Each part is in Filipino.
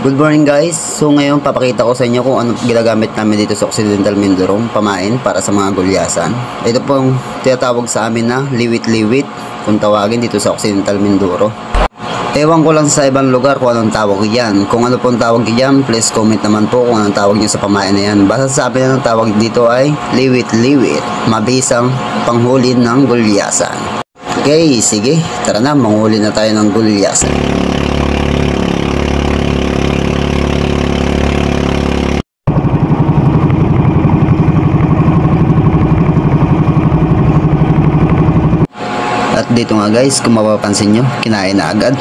Good morning guys. So ngayon papakita ko sa inyo kung ano ginagamit namin dito sa Occidental Mindoro pamain para sa mga gulyasan. Ito pong tinatawag sa amin na liwit-liwit kung tawagin dito sa Occidental Mindoro. Ewan ko lang sa ibang lugar kung anong tawag yan. Kung ano pong tawag yan, please comment naman po kung anong tawag nyo sa pamain na yan. Basta sa amin ang tawag dito ay liwit-liwit, mabisang panghuli ng gulyasan. Okay, sige, tara na, manghuli na tayo ng gulyasan. At dito nga guys, kung mapapansin nyo, kinain na agad.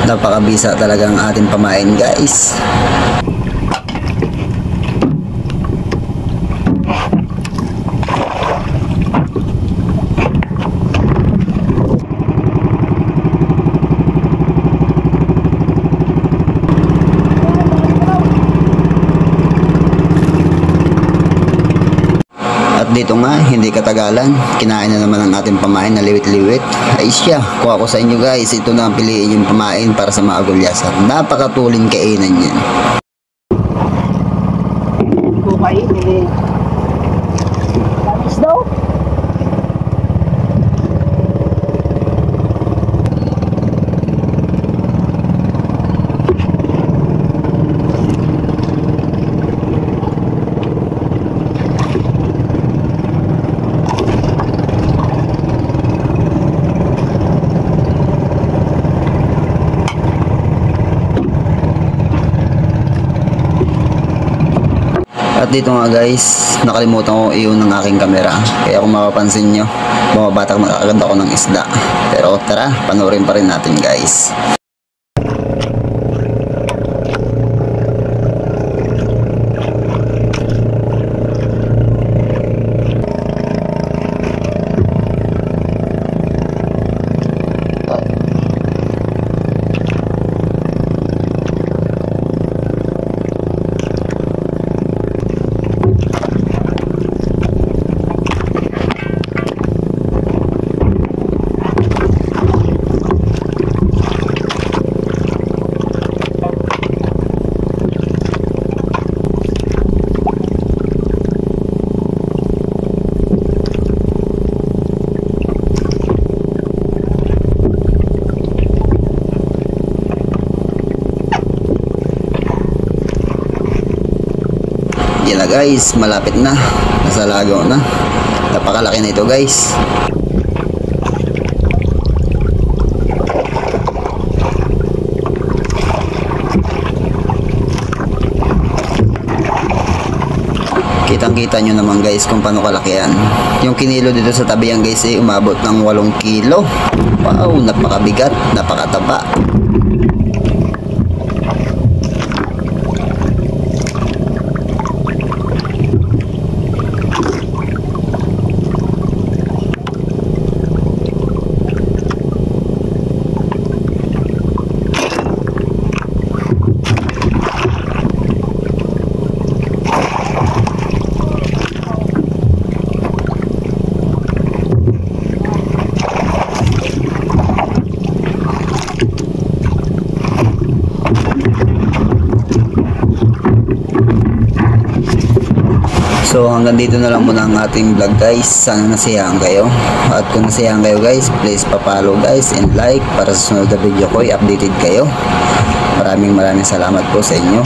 Napakabisa talaga ang ating pamain guys. At dito nga, hindi katagalan, kinain na naman ang ating pamain na liwit-liwit. Ay siya, kung ako sa inyo guys, ito na ang piliin yung pamain para sa mga gulyasan. Napakatuling kainan yan. Kumain eh. Tamis daw. At dito nga guys, nakalimutan ko i-on ng aking camera. Kaya kung mapapansin nyo, bumabatak na agad ako ng isda. Pero tara, panoorin pa rin natin guys. Yan na guys, malapit na. Nasa lagaw na. Napakalaki na ito guys. Kitang-kita nyo naman guys kung paano kalaki yan. Yung kinilo dito sa tabi yan guys ay umabot ng 8 kilo. Wow, napakabigat, napakataba. So hanggang dito na lang muna ang ating vlog guys. Sana nasiyahan kayo. At kung nasiyahan kayo guys, please pa-follow guys and like para sa sunod na video ko i-updated kayo. Maraming salamat po sa inyo.